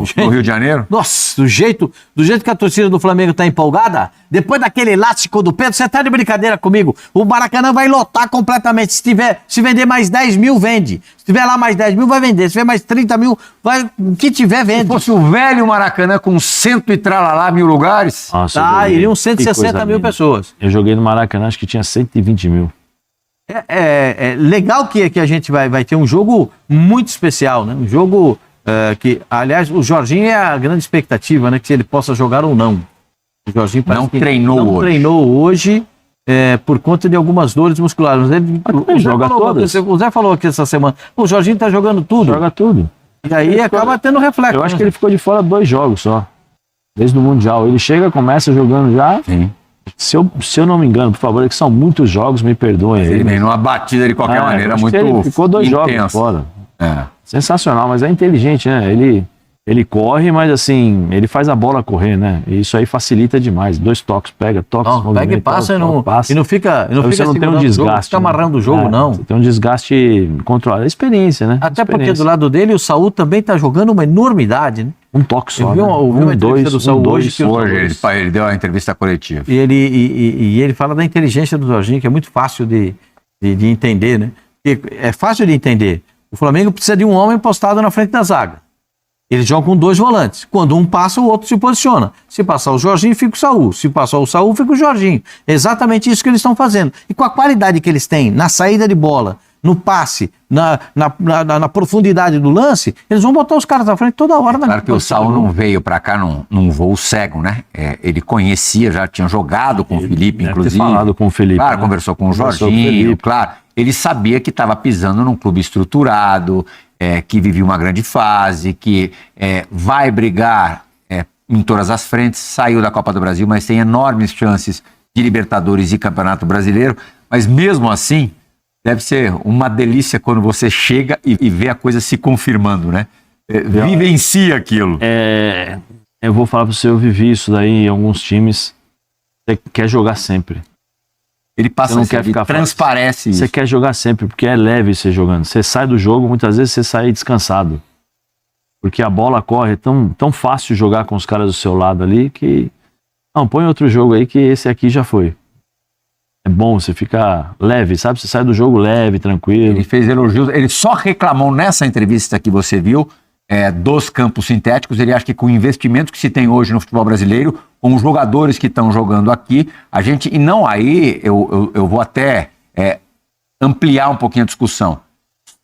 jeito no Rio de Janeiro. Nossa, do jeito que a torcida do Flamengo tá empolgada, depois daquele elástico do Pedro, você tá de brincadeira comigo. O Maracanã vai lotar completamente. Se vender mais 10 mil, vende. Se tiver lá mais 10 mil, vai vender. Se tiver mais 30 mil, vai, o que tiver, vende. Se fosse o velho Maracanã com 100 e tralalá mil lugares. Nossa, iriam 160 mil pessoas. Eu joguei no Maracanã, acho que tinha 120 mil. É legal que a gente vai ter um jogo muito especial, né? Um jogo que, aliás, o Jorginho é a grande expectativa, né? Que ele possa jogar ou não. O Jorginho não treinou hoje por conta de algumas dores musculares. O Zé falou aqui essa semana, o Jorginho tá jogando tudo. Joga tudo. E aí acaba tendo reflexo. Eu acho que ele ficou de fora 2 jogos só. Desde o Mundial. Ele chega, começa jogando já. Sim. Se eu não me engano, por favor, é que são muitos jogos, me perdoem. Ele vem numa batida de qualquer maneira muito ele ficou 2 jogos fora. Sensacional, mas é inteligente, né? Ele corre, mas assim, ele faz a bola correr, né? E isso aí facilita demais. 2 toques, pega e passa e não fica você não tem um desgaste. Fica amarrando o jogo, não. Você tem um desgaste controlado. É experiência, né? Até porque do lado dele o Saúl também tá jogando uma enormidade, né? Um toque só. Eu vi uma entrevista do Saúl hoje. Ele deu a entrevista coletiva. E ele fala da inteligência do Jorginho, que é muito fácil de entender, né? É fácil de entender. O Flamengo precisa de um homem postado na frente da zaga. Eles jogam com 2 volantes. Quando um passa, o outro se posiciona. Se passar o Jorginho, fica o Saúl. Se passar o Saúl, fica o Jorginho. É exatamente isso que eles estão fazendo. E com a qualidade que eles têm na saída de bola, no passe, na profundidade do lance, eles vão botar os caras à frente toda hora. Claro que o Saúl não veio pra cá num voo cego, né? Ele conhecia, já tinha jogado com o Felipe, inclusive. Falado com o Felipe. Claro, né? Conversou com o Jorginho, claro. Ele sabia que estava pisando num clube estruturado, que vivia uma grande fase, que vai brigar em todas as frentes, saiu da Copa do Brasil, mas tem enormes chances de Libertadores e Campeonato Brasileiro. Mas mesmo assim, deve ser uma delícia quando você chega e vê a coisa se confirmando, né? Vivencia aquilo. Eu vou falar para você, eu vivi isso daí em alguns times. Você quer jogar sempre. Ele passa, não quer ficar transparece isso. Você quer jogar sempre, porque é leve você jogando. Você sai do jogo, muitas vezes você sai descansado. Porque a bola corre, é tão fácil jogar com os caras do seu lado ali que... Não, põe outro jogo aí que esse aqui já foi. É bom, você fica leve, sabe? Você sai do jogo leve, tranquilo. Ele fez elogios, ele só reclamou nessa entrevista que você viu dos campos sintéticos. Ele acha que com o investimento que se tem hoje no futebol brasileiro, com os jogadores que estão jogando aqui, a gente... E não aí, eu vou até ampliar um pouquinho a discussão.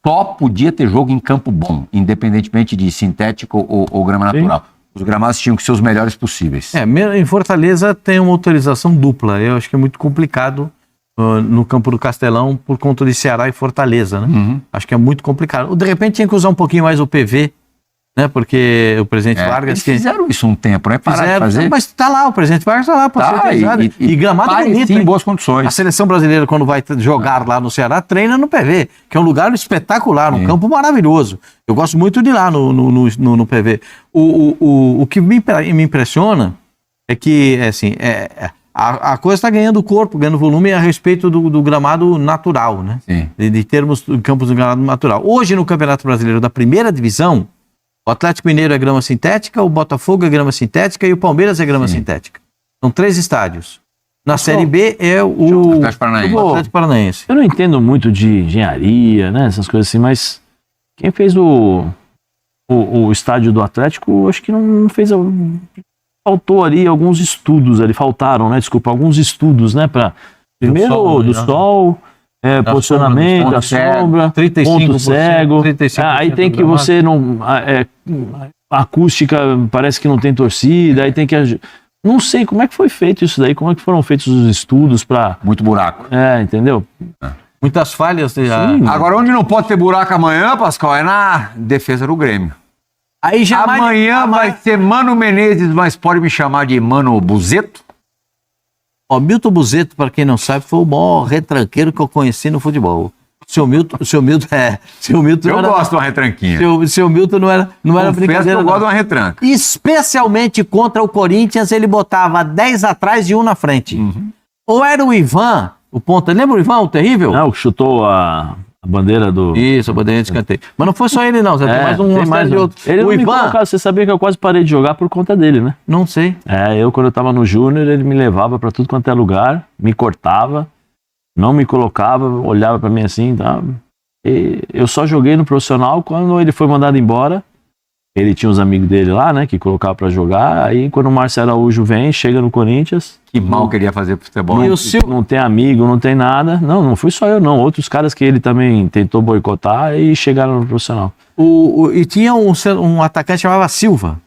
Só podia ter jogo em campo bom, independentemente de sintético ou grama natural. Sim. Os gramados tinham que ser os melhores possíveis. Em Fortaleza tem uma autorização dupla. Eu acho que é muito complicado no campo do Castelão por conta de Ceará e Fortaleza, né? Uhum. Acho que é muito complicado. De repente tinha que usar um pouquinho mais o PV, né? Porque o presidente Vargas... Eles fizeram isso um tempo, né? Pararam de fazer. Mas tá lá, o presidente Vargas tá lá para ser utilizado. E gramado bonito, em boas condições. A seleção brasileira, quando vai jogar lá no Ceará, treina no PV, que é um lugar espetacular, um campo maravilhoso. Eu gosto muito de ir lá no PV. O que me impressiona é que, assim, a coisa está ganhando corpo, ganhando volume a respeito do gramado natural, né? De termos campos de gramado natural. Hoje, no Campeonato Brasileiro da Primeira Divisão, o Atlético Mineiro é grama sintética, o Botafogo é grama sintética e o Palmeiras é grama sintética. São 3 estádios. Na Série B é o Atlético Paranaense. Eu não entendo muito de engenharia, né? Essas coisas assim, mas quem fez o estádio do Atlético, acho que não fez... Faltou ali alguns estudos, faltaram, né? Desculpa, alguns estudos, né? Primeiro do sol... posicionamento, a sombra, 35%, ponto cego. 35% aí tem que você não... a acústica parece que não tem torcida, aí tem que... Não sei como é que foi feito isso daí, como é que foram feitos os estudos para... Muito buraco. Entendeu? Muitas falhas. Agora, onde não pode ter buraco amanhã, Pascoal, é na defesa do Grêmio. Aí já amanhã vai ser Mano Menezes, mas pode me chamar de Mano Buzeto? Milton Buzeto, para quem não sabe, foi o maior retranqueiro que eu conheci no futebol. Seu Milton eu gosto de uma retranquinha. Seu Milton não era brincadeira. Eu gosto de uma retranca. Especialmente contra o Corinthians, ele botava 10 atrás e 1 na frente. Uhum. Ou era o Ivan, o ponta. Lembra o Ivan, o terrível? Não, que chutou A bandeira do... Isso, a bandeira de escanteio. Mas não foi só ele, não. Tem mais tem mais de um. outros. Ele O não me Ivan, colocava, você sabia que eu quase parei de jogar por conta dele, né? não sei. Quando eu tava no Júnior, ele me levava pra tudo quanto é lugar, me cortava, não me colocava, olhava pra mim assim, tá? E eu só joguei no profissional quando ele foi mandado embora. Ele tinha os amigos dele lá, né, que colocava pra jogar. Aí quando o Márcio Araújo vem, chega no Corinthians. Que mal queria fazer pro futebol. E o Silvio, Não tem amigo, não tem nada. Não fui só eu, não. Outros caras que ele também tentou boicotar e chegaram no profissional. e tinha um atacante que chamava Silva.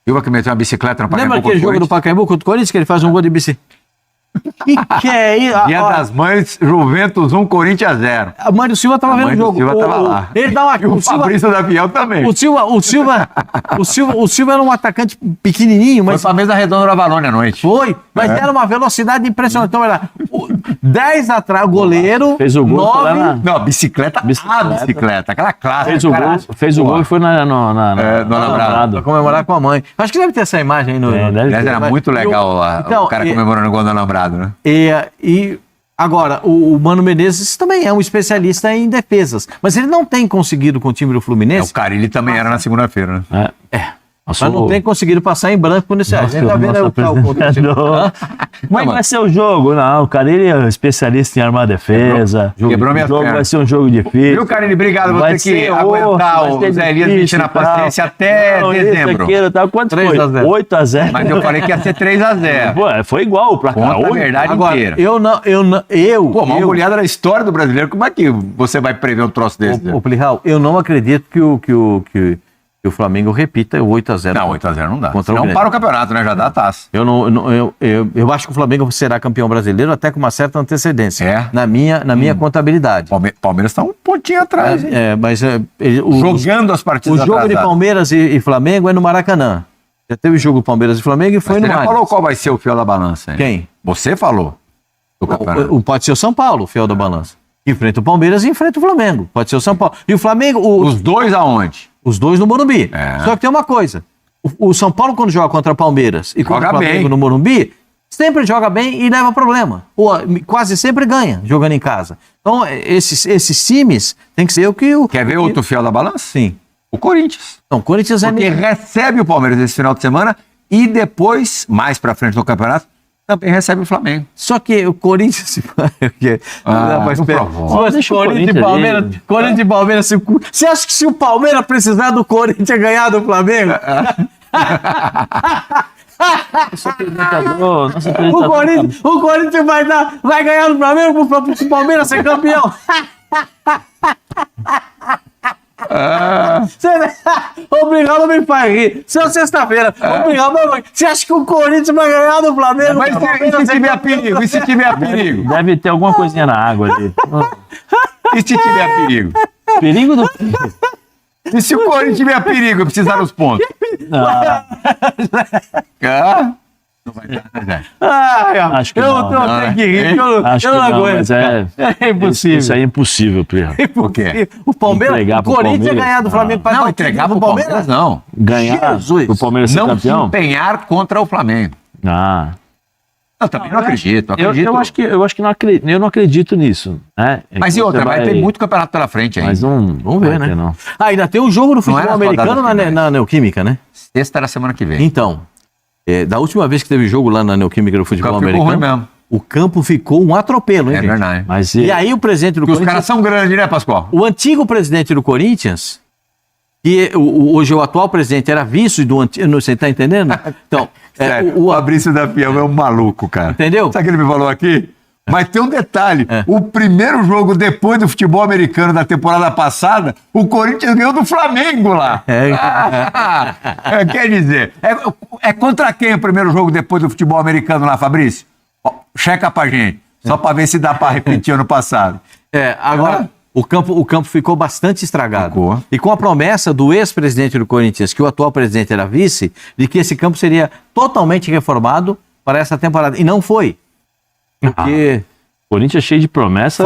Silva que meteu uma bicicleta no Pacaembu. Lembra aquele jogo do Pacaembu contra o Corinthians que ele faz um gol de bicicleta? Que é isso? Dia das Mães, Juventus 1, Corinthians 0. A mãe do Silva tava vendo o jogo. O Silva tava lá. Ele dá uma... E o Fabrício da Fiel também. O Silva era um atacante pequenininho, Foi mas pra mesa redonda da Valônia à noite. foi. Mas era uma velocidade impressionante. Então era 10 atrás, o goleiro. Fez o gol, foi lá 9. na- Não, bicicleta, a bicicleta, aquela clássica. Fez o gol e foi no no Alambrado. Pra comemorar com a mãe. Acho que deve ter essa imagem aí no. É, deve Aliás, era muito legal Então, o cara comemorando o gol do Alambrado, né? E agora, o Mano Menezes também é um especialista em defesas. Mas ele não tem conseguido com o time do O Fluminense. Carilli também era na segunda-feira, né? Mas não tem conseguido passar em branco nesse. A gente tá vendo aí o Como é que vai ser o jogo? Não, o cara ele é especialista em armar defesa. Quebrou minha O jogo perna. vai ser um jogo difícil. Viu, Carilli? Obrigado. Vou Vai ter que ser aguentar vai o ser Zé Elias difícil mentindo a e tal. paciência até Não, dezembro. Isso aqui, tá, quanto 3 foi? a 0. 8-0. Mas eu falei que ia ser 3-0. Pô, foi igual pra cá. Conta a verdade Agora, inteira. eu Pô, uma goleada da história do brasileiro. Como é que você vai prever um troço desse? Ô, Plihal, eu não acredito que o Flamengo repita o 8-0. Não, 8-0 não dá. Contra o Não Grêmio. para o campeonato, né? Já dá a taça. Eu acho que o Flamengo será campeão brasileiro até com uma certa antecedência. É? Na minha contabilidade. Palmeiras está um pontinho atrás, hein? O Jogando as partidas jogo de atrasadas. Palmeiras e Flamengo é no Maracanã. Já teve o jogo Palmeiras e Flamengo e foi Você no já Allianz. falou qual vai ser o fiel da balança, hein? Quem? Você falou. Do campeonato. Pode ser o São Paulo, o fiel da balança. Enfrenta o Palmeiras e enfrenta o Flamengo. Pode ser o São Paulo. E o Flamengo, Os dois aonde? os dois no Morumbi. É. Só que tem uma coisa. O São Paulo, quando joga contra o Palmeiras e contra o Joga Flamengo bem. no Morumbi, sempre joga bem e leva problema. Quase sempre ganha, jogando em casa. Então, esses times tem que ser o que o... Quer ver outro fiel da balança? Sim. O Corinthians. Então, o Corinthians Porque recebe o Palmeiras esse final de semana e depois, mais pra frente no campeonato, também recebe o Flamengo. Só que o Corinthians... por favor. Deixa o Corinthians e Corinthians Palmeiras... ali. Corinthians e Palmeiras... Você acha que se o Palmeiras precisar do Corinthians ganhar do Flamengo... Nosso apresentador O Corinthians vai ganhar do Flamengo pro Palmeiras ser campeão. Obrigado, me faz rir. Se é sexta-feira, obrigado, você acha que o Corinthians vai ganhar do Flamengo? Mas e se tiver perigo? E se tiver perigo? Deve ter alguma coisinha na água ali. E se tiver perigo? Perigo do... E se o Corinthians tiver perigo e precisar dos pontos? Não, Não vai dar, né, Zé? Ai, Acho que eu não, tenho que rir, acho eu que não não, aguento. mas É impossível. Isso aí é impossível, Plihal. Por quê? O Palmeiras, Entregar o pro Corinthians Palmeiras? ganhar do Flamengo para Não, entregar pro Palmeiras, não. Ganhar Jesus. o Palmeiras ser Não se campeão? empenhar contra o Flamengo. Ah. Eu também não acredito. Eu acho que não acredito, eu não acredito nisso. Né? Mas e outra, vai ter muito campeonato pela frente aí. Mas não, Vamos ver, vai né? ter, não. Ainda tem um jogo no Não é futebol nas americano rodadas finais. na Neoquímica, né? Sexta era semana que vem. Então, da última vez que teve jogo lá na Neoquímica do futebol campo ficou americano, ruim mesmo. o campo ficou um atropelo, hein, É gente? verdade. Mas E aí o presidente do Porque os Corinthians, caras são grandes, né, Pascoal? o antigo presidente do Corinthians, que hoje o atual presidente era vice do antigo, você tá entendendo? Então, Sério, o Fabrício da Fiel é um maluco, cara. Entendeu? Sabe o que ele me falou aqui? Mas tem um detalhe, o primeiro jogo depois do futebol americano da temporada passada, o Corinthians ganhou do Flamengo lá. Quer dizer, é contra quem o primeiro jogo depois do futebol americano lá, Fabrício? Ó, checa pra gente, só pra ver se dá pra repetir ano passado. Agora, o campo ficou bastante estragado. Ficou. E com a promessa do ex-presidente do Corinthians, que o atual presidente era vice, de que esse campo seria totalmente reformado para essa temporada. E não foi. Porque Corinthians é cheio de promessa.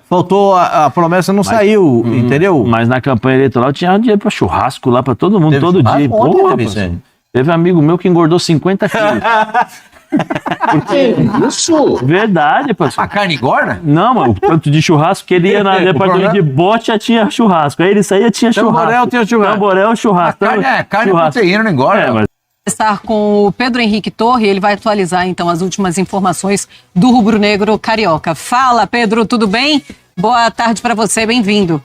faltou a promessa, não saiu, entendeu? Mas na campanha eleitoral tinha dinheiro pra churrasco lá pra todo mundo, Teve todo churrasco? dia. Ontem Porra, teve, parceiro. sim. Teve um amigo meu que engordou 50 quilos. Isso? Verdade, pastor. A carne engorda? Não, mano, o tanto de churrasco que ele ia na departamento de bote, já tinha churrasco. Aí ele saía, tinha churrasco. Tamborel tinha churrasco. Tamborel, churrasco. Carne é churrasco. proteína, não engorda. Mas Estar com o Pedro Henrique Torre, ele vai atualizar então as últimas informações do rubro-negro carioca. Fala, Pedro, tudo bem? Boa tarde para você, bem-vindo.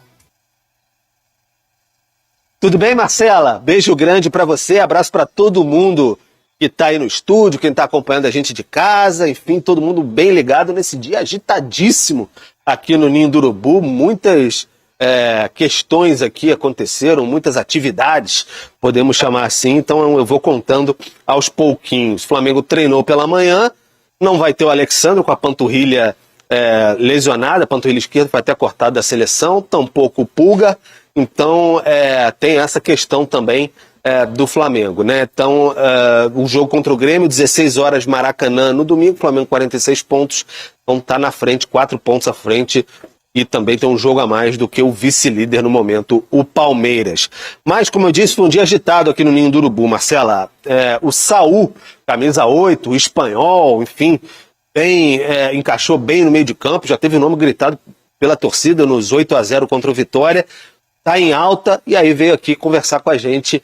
Tudo bem, Marcela? Beijo grande pra você, abraço pra todo mundo que tá aí no estúdio, quem tá acompanhando a gente de casa, enfim, todo mundo bem ligado nesse dia agitadíssimo aqui no Ninho do Urubu. Muitas questões aqui aconteceram, muitas atividades, podemos chamar assim, então eu vou contando aos pouquinhos. O Flamengo treinou pela manhã, não vai ter o Alexandre com a panturrilha lesionada, a panturrilha esquerda foi até cortada da seleção, tampouco o Pulga. Então, tem essa questão também do Flamengo, né? Então, o jogo contra o Grêmio, 16 horas Maracanã no domingo, Flamengo 46 pontos, então tá na frente, 4 pontos à frente, e também tem um jogo a mais do que o vice-líder no momento, o Palmeiras. Mas, como eu disse, foi um dia agitado aqui no Ninho do Urubu, Marcela. O Saul, camisa 8, o espanhol, enfim, encaixou bem no meio de campo, já teve o nome gritado pela torcida nos 8-0 contra o Vitória. Está em alta e aí veio aqui conversar com a gente,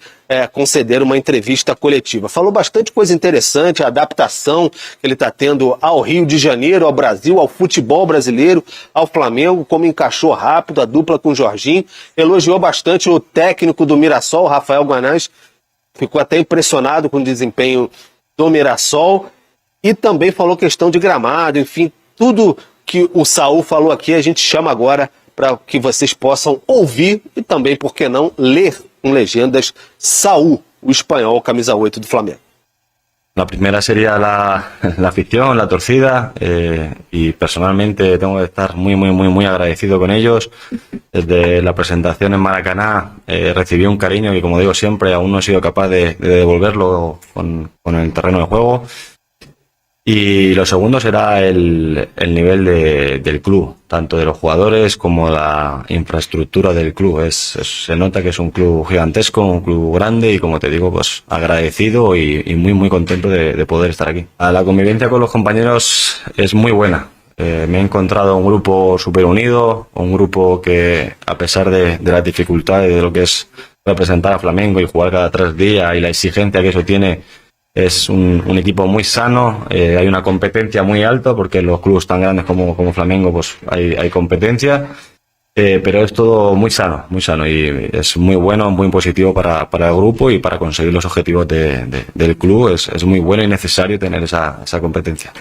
conceder uma entrevista coletiva. Falou bastante coisa interessante, a adaptação que ele está tendo ao Rio de Janeiro, ao Brasil, ao futebol brasileiro, ao Flamengo, como encaixou rápido a dupla com o Jorginho. Elogiou bastante o técnico do Mirassol, Rafael Guanais, ficou até impressionado com o desempenho do Mirassol. E também falou questão de gramado, enfim, tudo que o Saul falou aqui a gente chama agora para que vocês possam ouvir e também, por que não, ler com legendas Saúl, o espanhol, camisa 8 do Flamengo. La primera sería la afición, la torcida, y personalmente tengo que estar muy agradecido con ellos. Desde la presentación en Maracaná recibí un cariño que, como digo siempre, aún no he sido capaz de devolverlo con el terreno de juego. Y lo segundo será el nivel del club, tanto de los jugadores como la infraestructura del club. Se nota que es un club gigantesco, un club grande y, como te digo, pues agradecido y muy contento de poder estar aquí. La convivencia con los compañeros es muy buena. Me he encontrado un grupo súper unido, un grupo que, a pesar de las dificultades de lo que es representar a Flamengo y jugar cada 3 días y la exigencia que eso tiene, es un equipo muy sano, hay una competencia muy alta porque en los clubes tan grandes como Flamengo pues hay competencia, pero es todo muy sano y es muy bueno, muy positivo para el grupo y para conseguir los objetivos del club. Es muy bueno y necesario tener esa competencia.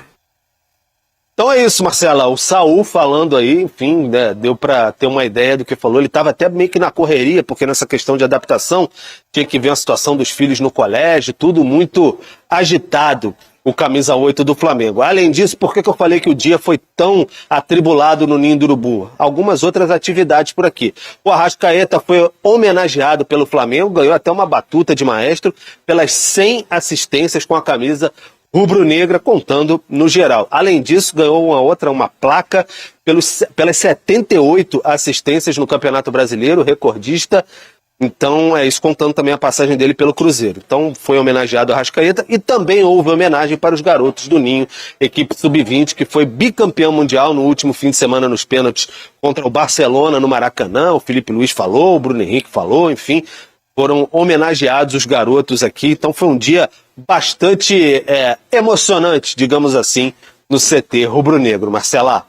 Então é isso, Marcela. O Saúl falando aí, enfim, né, deu para ter uma ideia do que falou. Ele estava até meio que na correria, porque nessa questão de adaptação tinha que ver a situação dos filhos no colégio, tudo muito agitado, o camisa 8 do Flamengo. Além disso, por que eu falei que o dia foi tão atribulado no Ninho do Urubu? Algumas outras atividades por aqui. O Arrascaeta foi homenageado pelo Flamengo, ganhou até uma batuta de maestro pelas 100 assistências com a camisa rubro-negra, contando no geral. Além disso, ganhou uma placa pelas 78 assistências no Campeonato Brasileiro, recordista. Então, isso contando também a passagem dele pelo Cruzeiro. Então, foi homenageado a Arrascaeta e também houve homenagem para os garotos do Ninho, equipe sub-20, que foi bicampeão mundial no último fim de semana nos pênaltis contra o Barcelona no Maracanã. O Felipe Luiz falou, o Bruno Henrique falou, enfim, foram homenageados os garotos aqui. Então, foi um dia bastante emocionante, digamos assim, no CT rubro-negro. Marcela.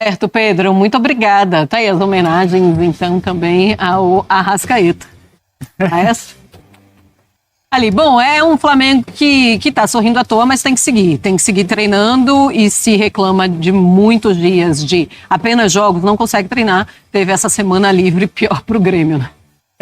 Certo, Pedro, muito obrigada. Tá aí as homenagens, então, também ao Arrascaeta. Ali, bom, é um Flamengo que tá sorrindo à toa, mas tem que seguir treinando e se reclama de muitos dias de apenas jogos, não consegue treinar. Teve essa semana livre, pior pro Grêmio, né?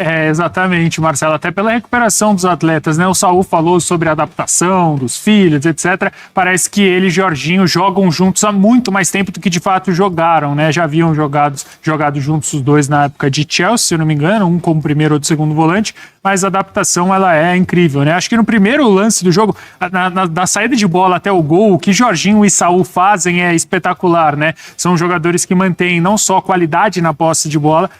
Exatamente, Marcelo, até pela recuperação dos atletas, né? O Saúl falou sobre a adaptação dos filhos, etc. Parece que ele e Jorginho jogam juntos há muito mais tempo do que de fato jogaram, né? Já haviam jogado juntos os dois na época de Chelsea, se eu não me engano, um como primeiro, outro segundo volante, mas a adaptação ela é incrível, né? Acho que no primeiro lance do jogo, da saída de bola até o gol, o que Jorginho e Saúl fazem é espetacular, né? São jogadores que mantêm não só qualidade na posse de bola,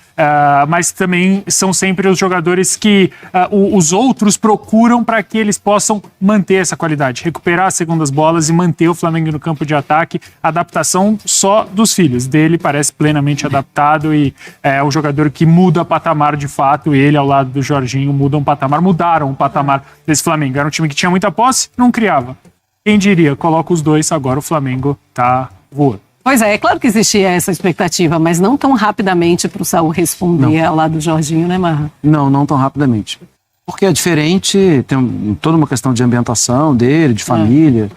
mas também são sempre sempre os jogadores que os outros procuram para que eles possam manter essa qualidade, recuperar as segundas bolas e manter o Flamengo no campo de ataque. Adaptação só dos filhos dele, parece plenamente adaptado e é o jogador que muda patamar de fato. Ele, ao lado do Jorginho, mudaram o patamar desse Flamengo. Era um time que tinha muita posse, não criava. Quem diria, coloca os dois, agora o Flamengo tá voando. Pois é claro que existia essa expectativa, mas não tão rapidamente para o Saul responder ao lado do Jorginho, né, Marra? Não tão rapidamente. Porque é diferente, tem toda uma questão de ambientação dele, de família,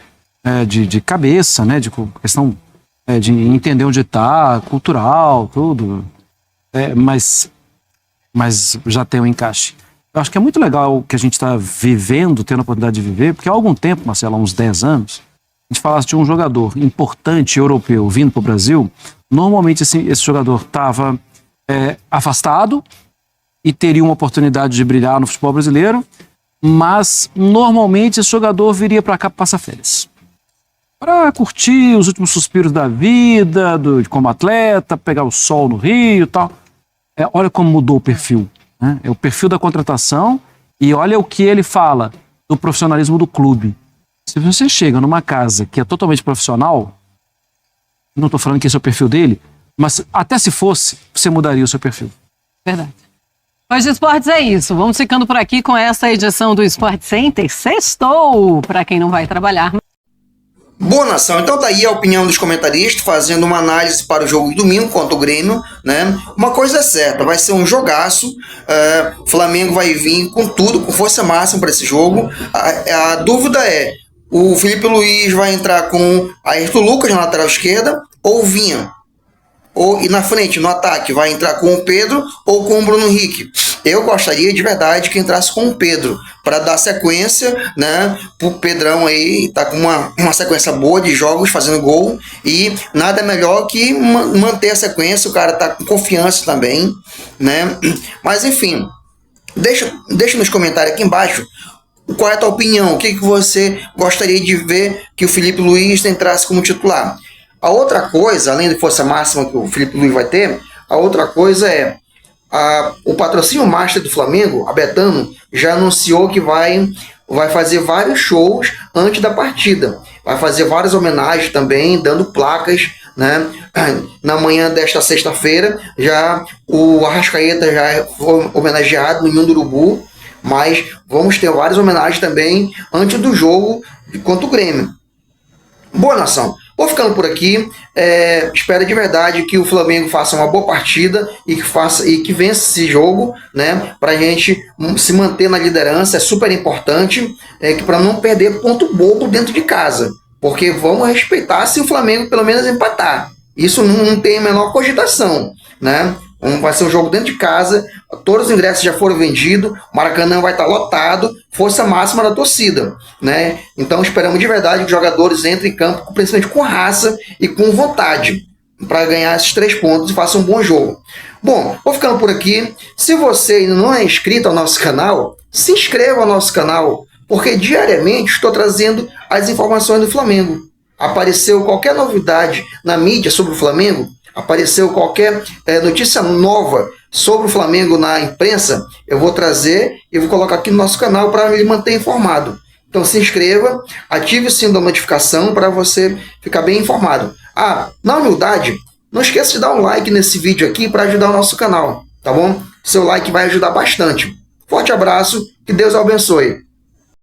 de cabeça, né, de questão de entender onde está, cultural, tudo. Mas já tem um encaixe. Eu acho que é muito legal o que a gente está vivendo, tendo a oportunidade de viver, porque há algum tempo, Marcelo, há uns 10 anos, a gente falasse de um jogador importante europeu vindo para o Brasil, normalmente esse jogador estava afastado e teria uma oportunidade de brilhar no futebol brasileiro, mas normalmente esse jogador viria para cá para passar férias. Para curtir os últimos suspiros da vida, como atleta, pegar o sol no Rio e tal. Olha como mudou o perfil. Né? É o perfil da contratação e olha o que ele fala do profissionalismo do clube. Se você chega numa casa que é totalmente profissional, não estou falando que esse é o perfil dele, mas até se fosse, você mudaria o seu perfil. Verdade. Hoje Esportes é isso. Vamos ficando por aqui com essa edição do Sport Center. Sextou para quem não vai trabalhar. Boa, nação. Então tá aí a opinião dos comentaristas fazendo uma análise para o jogo de domingo contra o Grêmio, né? Uma coisa é certa, vai ser um jogaço. O Flamengo vai vir com tudo, com força máxima para esse jogo. A dúvida é, o Felipe Luiz vai entrar com Ayrton Lucas na lateral esquerda ou Vinha? E na frente, no ataque, vai entrar com o Pedro ou com o Bruno Henrique? Eu gostaria de verdade que entrasse com o Pedro, para dar sequência, né? O Pedrão aí tá com uma sequência boa de jogos, fazendo gol, e nada melhor que manter a sequência. O cara tá com confiança também, né? Mas enfim, deixa nos comentários aqui embaixo qual é a tua opinião, o que você gostaria de ver que o Felipe Luiz entrasse como titular. A outra coisa, além de força máxima que o Felipe Luiz vai ter, a outra coisa é o patrocínio master do Flamengo, a Betano, já anunciou que vai fazer vários shows antes da partida. Vai fazer várias homenagens também, dando placas, né? Na manhã desta sexta-feira, já o Arrascaeta já foi homenageado no Ninho do Urubu, mas vamos ter várias homenagens também antes do jogo contra o Grêmio. Boa, nação. Vou ficando por aqui. Espero de verdade que o Flamengo faça uma boa partida e que vença esse jogo, né? Para a gente se manter na liderança. É super importante, para não perder ponto bobo dentro de casa, porque vamos respeitar se o Flamengo pelo menos empatar. Isso não tem a menor cogitação, né? Vai ser um jogo dentro de casa, todos os ingressos já foram vendidos, o Maracanã vai estar lotado, força máxima da torcida, né? Então esperamos de verdade que os jogadores entrem em campo, principalmente com raça e com vontade, para ganhar esses 3 pontos e façam um bom jogo. Bom, vou ficando por aqui. Se você ainda não é inscrito ao nosso canal, se inscreva ao nosso canal, porque diariamente estou trazendo as informações do Flamengo. Apareceu qualquer novidade na mídia sobre o Flamengo, apareceu qualquer notícia nova sobre o Flamengo na imprensa, eu vou trazer e vou colocar aqui no nosso canal para ele manter informado. Então se inscreva, ative o sino da notificação para você ficar bem informado. Na humildade, não esqueça de dar um like nesse vídeo aqui para ajudar o nosso canal, tá bom? Seu like vai ajudar bastante. Forte abraço, que Deus abençoe.